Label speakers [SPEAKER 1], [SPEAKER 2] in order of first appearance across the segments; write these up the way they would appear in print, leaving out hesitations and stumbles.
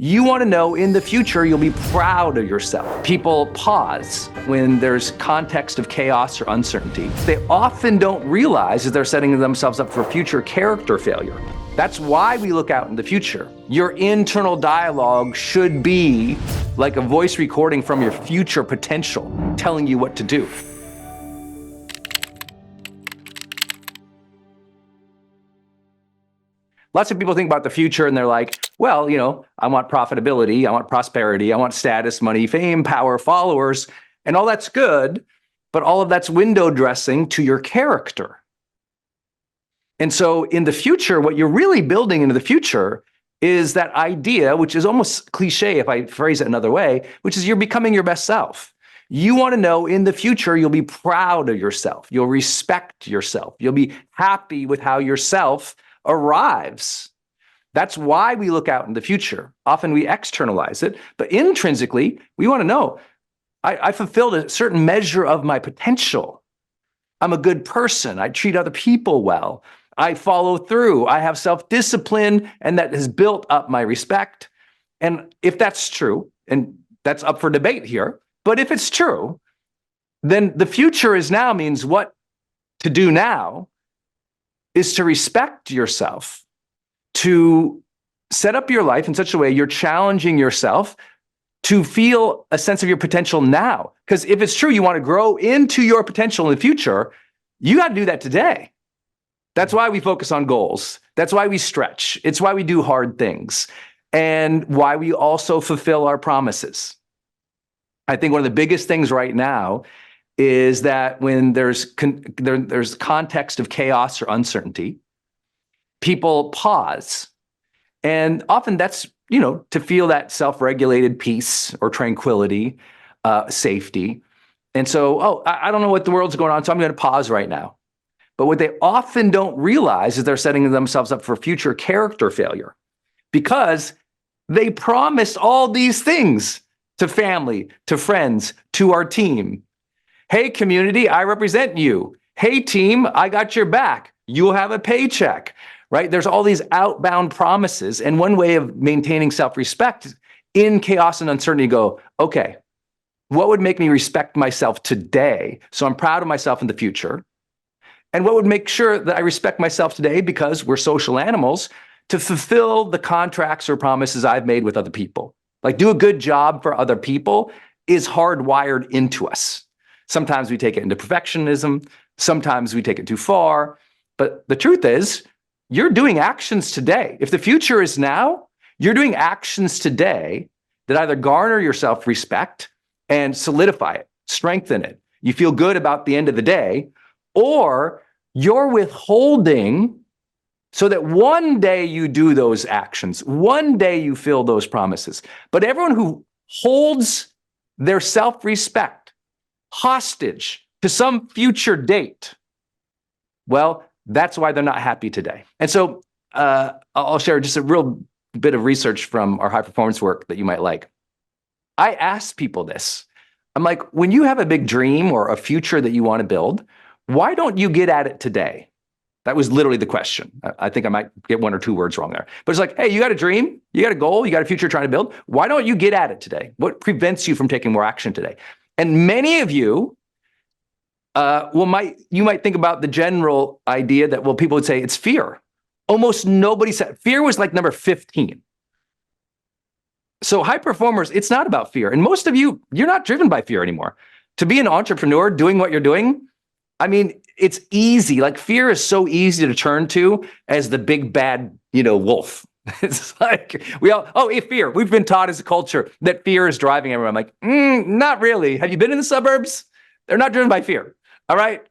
[SPEAKER 1] You want to know in the future you'll be proud of yourself. People pause when there's context of chaos or uncertainty. They often don't realize that they're setting themselves up for future character failure. That's why we look out in the future. Your internal dialogue should be like a voice recording from your future potential, telling you what to do. Lots of people think about the future and they're like, well, I want profitability, I want prosperity, I want status, money, fame, power, followers, and all that's good, but all of that's window dressing to your character. And so in the future, what you're really building into the future is that idea, which is almost cliche if I phrase it another way, which is you're becoming your best self. You want to know in the future, you'll be proud of yourself. You'll respect yourself. You'll be happy with how yourself arrives. That's why we look out in the future. Often we externalize it, but intrinsically, we want to know, I fulfilled a certain measure of my potential. I'm a good person. I treat other people well. I follow through. I have self-discipline, and that has built up my respect. And if that's true, and that's up for debate here, but if it's true, then the future is now means what to do now is to respect yourself, to set up your life in such a way you're challenging yourself to feel a sense of your potential now. Because if it's true, you want to grow into your potential in the future, you got to do that today. That's why we focus on goals. That's why we stretch. It's why we do hard things, and why we also fulfill our promises. I think one of the biggest things right now is that when there's context of chaos or uncertainty, people pause. And often that's, to feel that self-regulated peace or tranquility, safety. And so, I don't know what the world's going on, so I'm going to pause right now. But what they often don't realize is they're setting themselves up for future character failure because they promised all these things to family, to friends, to our team. Hey, community, I represent you. Hey, team, I got your back. You'll have a paycheck, right? There's all these outbound promises. And one way of maintaining self-respect in chaos and uncertainty, go, okay, what would make me respect myself today? So I'm proud of myself in the future. And what would make sure that I respect myself today, because we're social animals, to fulfill the contracts or promises I've made with other people. Like, do a good job for other people is hardwired into us. Sometimes we take it into perfectionism. Sometimes we take it too far. But the truth is, you're doing actions today. If the future is now, you're doing actions today that either garner your self-respect and solidify it, strengthen it. You feel good about the end of the day, or you're withholding so that one day you do those actions, one day you fill those promises. But everyone who holds their self-respect hostage to some future date, well, that's why they're not happy today. And so I'll share just a real bit of research from our high performance work that you might like. I ask people this. I'm like, when you have a big dream or a future that you want to build, why don't you get at it today? That was literally the question. I think I might get one or two words wrong there. But it's like, hey, you got a dream, you got a goal, you got a future you're trying to build. Why don't you get at it today? What prevents you from taking more action today? And many of you, you might think about the general idea that, well, people would say it's fear. Almost nobody said fear was like number 15. So high performers, it's not about fear. And most of you, you're not driven by fear anymore. To be an entrepreneur doing what you're doing, I mean, it's easy. Like, fear is so easy to turn to as the big bad, wolf. It's like fear. We've been taught as a culture that fear is driving everyone. I'm like, not really. Have you been in the suburbs? They're not driven by fear. All right.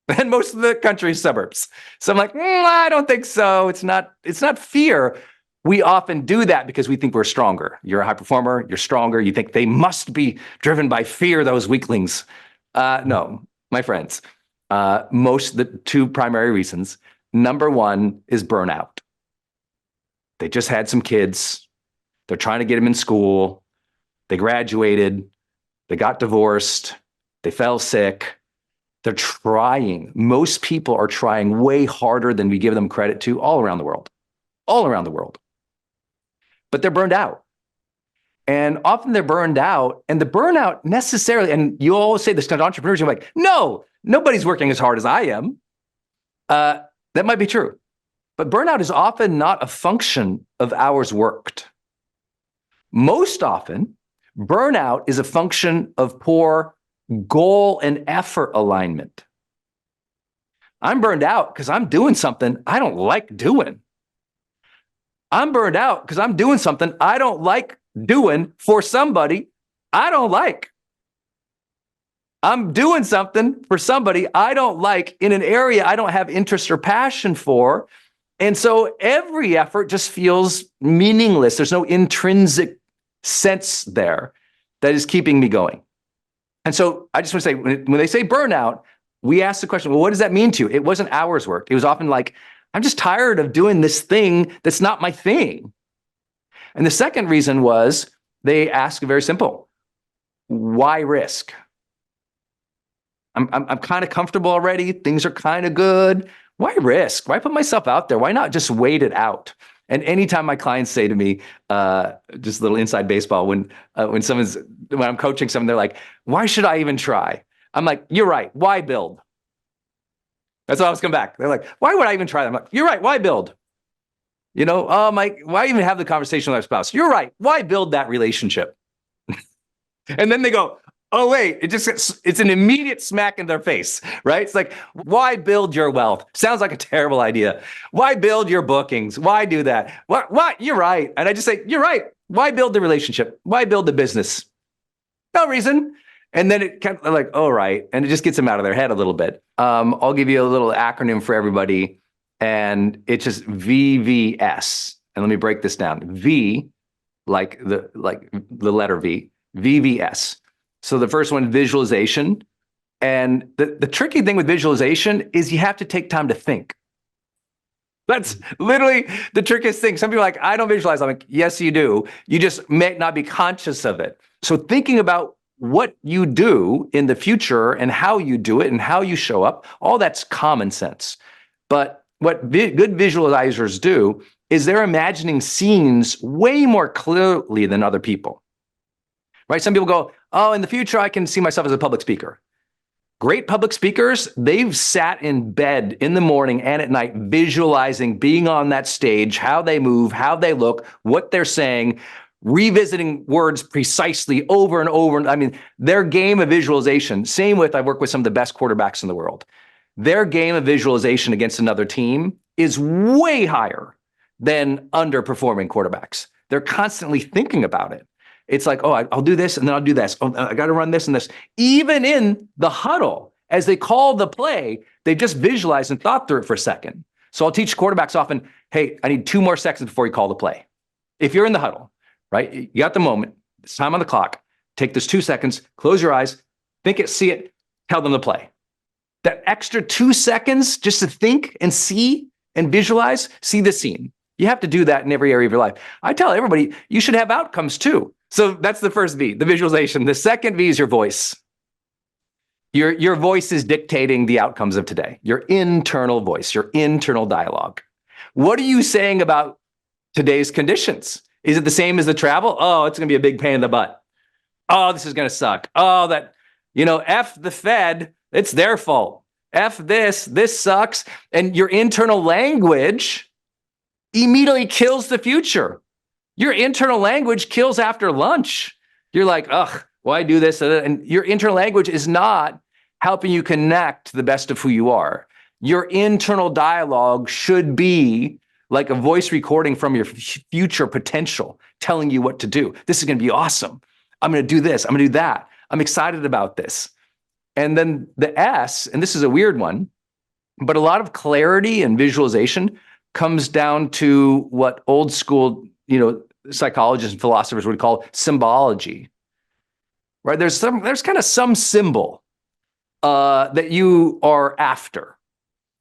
[SPEAKER 1] And most of the country is suburbs. So I'm like, I don't think so. It's not fear. We often do that because we think we're stronger. You're a high performer. You're stronger. You think they must be driven by fear, those weaklings. No, my friends. The two primary reasons. Number one is burnout. They just had some kids. They're trying to get them in school. They graduated. They got divorced. They fell sick. They're trying. Most people are trying way harder than we give them credit to all around the world. All around the world. But they're burned out. And often they're burned out, and the burnout necessarily, and you always say this to entrepreneurs, you're like, no, nobody's working as hard as I am. That might be true. But burnout is often not a function of hours worked. Most often, burnout is a function of poor goal and effort alignment. I'm burned out because I'm doing something I don't like doing. I'm burned out because I'm doing something I don't like doing for somebody I don't like. I'm doing something for somebody I don't like in an area I don't have interest or passion for. And so every effort just feels meaningless. There's no intrinsic sense there that is keeping me going. And so I just want to say, when they say burnout, we ask the question, well, what does that mean to you? It wasn't hours worked. It was often like, I'm just tired of doing this thing that's not my thing. And the second reason was they ask very simple, why risk? I'm kind of comfortable already. Things are kind of good. Why risk? Why put myself out there? Why not just wait it out? And anytime my clients say to me, just a little inside baseball, when I'm coaching someone, they're like, why should I even try? I'm like, you're right. Why build? That's what I always come back. They're like, why would I even try that? I'm like, you're right. Why build? Why even have the conversation with our spouse? You're right. Why build that relationship? And then they go, oh, wait, it's an immediate smack in their face, right? It's like, why build your wealth? Sounds like a terrible idea. Why build your bookings? Why do that? What? You're right. And I just say, you're right. Why build the relationship? Why build the business? No reason. And then it kind of like, oh, right. And it just gets them out of their head a little bit. I'll give you a little acronym for everybody. And it's just VVS. And let me break this down. V, like the letter V, VVS. So the first one, visualization. And the tricky thing with visualization is you have to take time to think. That's literally the trickiest thing. Some people are like, I don't visualize. I'm like, yes, you do. You just may not be conscious of it. So thinking about what you do in the future and how you do it and how you show up, all that's common sense. But what good visualizers do is they're imagining scenes way more clearly than other people. Right? Some people go, oh, in the future, I can see myself as a public speaker. Great public speakers, they've sat in bed in the morning and at night visualizing being on that stage, how they move, how they look, what they're saying, revisiting words precisely over and over. I mean, their game of visualization, same with, I work with some of the best quarterbacks in the world. Their game of visualization against another team is way higher than underperforming quarterbacks. They're constantly thinking about it. It's like, oh, I'll do this and then I'll do this. Oh, I got to run this and this. Even in the huddle, as they call the play, they just visualized and thought through it for a second. So I'll teach quarterbacks often, hey, I need 2 more seconds before you call the play. If you're in the huddle, right? You got the moment, it's time on the clock. Take those 2 seconds, close your eyes, think it, see it, tell them to play. That extra 2 seconds just to think and see and visualize, see the scene. You have to do that in every area of your life. I tell everybody, you should have outcomes too. So that's the first V, the visualization. The second V is your voice. Your voice is dictating the outcomes of today. Your internal voice, your internal dialogue. What are you saying about today's conditions? Is it the same as the travel? Oh, it's going to be a big pain in the butt. Oh, this is going to suck. Oh, F the Fed, it's their fault. F this sucks. And your internal language immediately kills the future. Your internal language kills after lunch. You're like, ugh, why do this? And your internal language is not helping you connect to the best of who you are. Your internal dialogue should be like a voice recording from your future potential, telling you what to do. This is going to be awesome. I'm going to do this. I'm going to do that. I'm excited about this. And then the S, and this is a weird one, but a lot of clarity and visualization comes down to what old school, psychologists and philosophers would call symbology, right? There's kind of some symbol that you are after.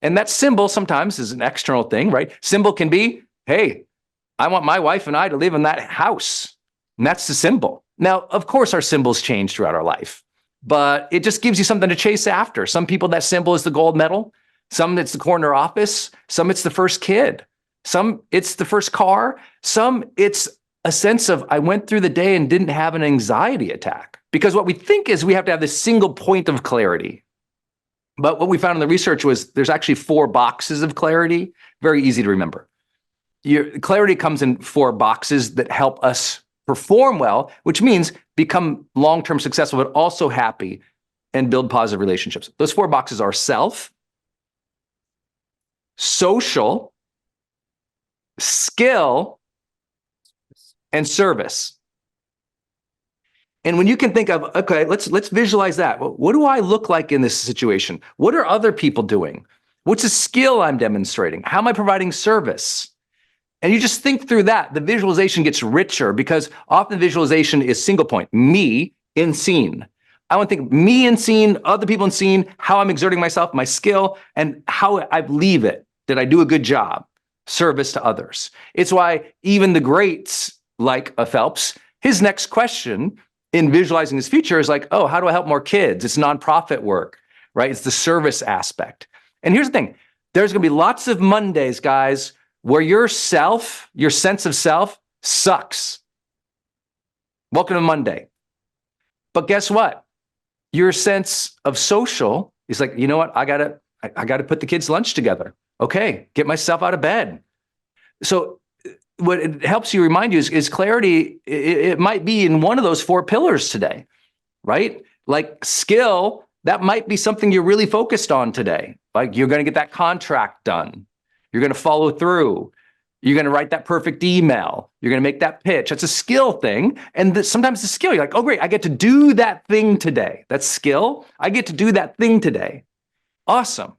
[SPEAKER 1] And that symbol sometimes is an external thing, right? Symbol can be, hey, I want my wife and I to live in that house. And that's the symbol. Now, of course, our symbols change throughout our life, but it just gives you something to chase after. Some people, that symbol is the gold medal. Some it's the corner office. Some it's the first kid. Some it's the first car. Some it's a sense of, I went through the day and didn't have an anxiety attack. Because what we think is we have to have this single point of clarity. But what we found in the research was there's actually 4 boxes of clarity, very easy to remember. Your clarity comes in 4 boxes that help us perform well, which means become long-term successful, but also happy and build positive relationships. Those 4 boxes are self, social, skill, and service. And when you can think of, okay, let's visualize that. What do I look like in this situation? What are other people doing? What's a skill I'm demonstrating? How am I providing service? And you just think through that. The visualization gets richer because often visualization is single point, me in scene. I want to think me in scene, other people in scene, how I'm exerting myself, my skill, and how I leave it. Did I do a good job? Service to others. It's why even the greats like a Phelps, his next question in visualizing his future is like, oh, how do I help more kids? It's nonprofit work, right? It's the service aspect. And here's the thing. There's going to be lots of Mondays, guys, where your sense of self sucks. Welcome to Monday. But guess what? Your sense of social is like, you know what? I gotta put the kids' lunch together. Okay, get myself out of bed. So what it helps you remind you is clarity. It might be in one of those 4 pillars today, right? Like skill, that might be something you're really focused on today. Like you're going to get that contract done. You're going to follow through. You're going to write that perfect email. You're going to make that pitch. That's a skill thing. And sometimes the skill, you're like, oh, great, I get to do that thing today. That's skill. I get to do that thing today. Awesome.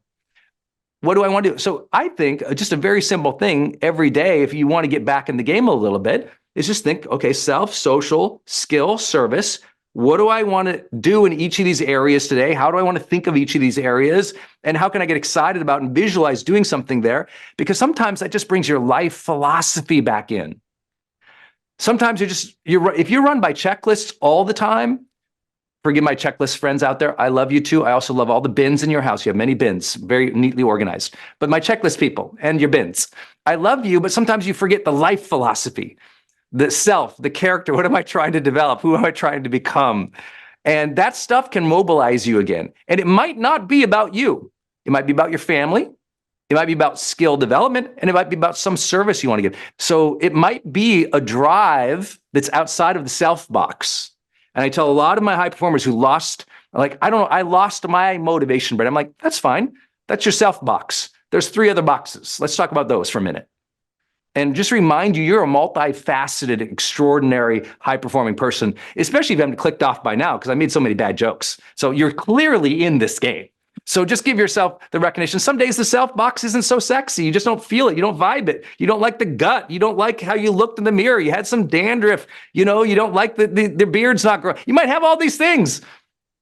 [SPEAKER 1] What do I want to do? So I think just a very simple thing every day, if you want to get back in the game a little bit, is just think, okay, self, social, skill, service. What do I want to do in each of these areas today? How do I want to think of each of these areas? And how can I get excited about and visualize doing something there? Because sometimes that just brings your life philosophy back in. Sometimes if you run by checklists all the time, forgive my checklist friends out there. I love you too. I also love all the bins in your house. You have many bins, very neatly organized. But my checklist people and your bins, I love you, but sometimes you forget the life philosophy. The self, the character, what am I trying to develop? Who am I trying to become? And that stuff can mobilize you again. And it might not be about you. It might be about your family. It might be about skill development, and it might be about some service you want to give. So it might be a drive that's outside of the self box. And I tell a lot of my high performers who lost, like, I don't know, I lost my motivation, but I'm like, that's fine. That's your self box. There's 3 other boxes. Let's talk about those for a minute. And just remind you, you're a multifaceted, extraordinary, high-performing person, especially if you haven't clicked off by now, because I made so many bad jokes. So you're clearly in this game. So just give yourself the recognition. Some days the self box isn't so sexy. You just don't feel it. You don't vibe it. You don't like the gut. You don't like how you looked in the mirror. You had some dandruff. You don't like the beard's not growing. You might have all these things.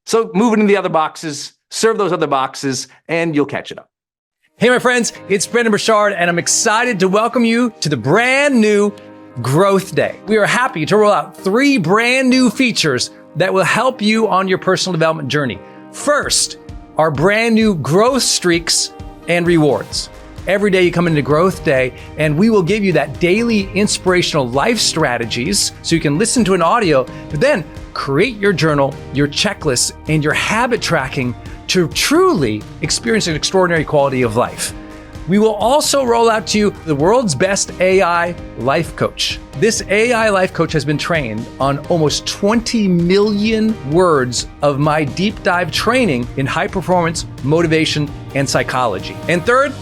[SPEAKER 1] So move it into the other boxes, serve those other boxes, and you'll catch it up. Hey, my friends, it's Brendon Burchard, and I'm excited to welcome you to the brand new Growth Day. We are happy to roll out 3 brand new features that will help you on your personal development journey. First, our brand new growth streaks and rewards. Every day you come into Growth Day, and we will give you that daily inspirational life strategies so you can listen to an audio, but then create your journal, your checklists, and your habit tracking to truly experience an extraordinary quality of life. We will also roll out to you the world's best AI life coach. This AI life coach has been trained on almost 20 million words of my deep dive training in high performance, motivation, and psychology. And third,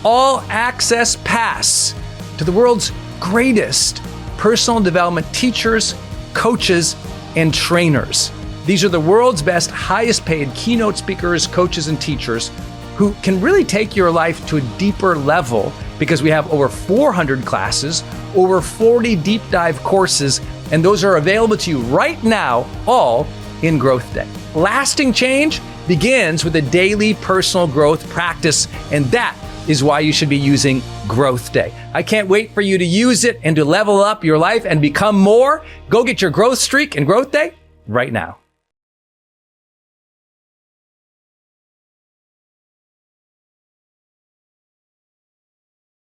[SPEAKER 1] all access pass to the world's greatest personal development teachers, coaches, and trainers. These are the world's best, highest paid keynote speakers, coaches, and teachers who can really take your life to a deeper level because we have over 400 classes, over 40 deep dive courses, and those are available to you right now, all in Growth Day. Lasting change begins with a daily personal growth practice, and that is why you should be using Growth Day. I can't wait for you to use it and to level up your life and become more. Go get your growth streak and Growth Day right now.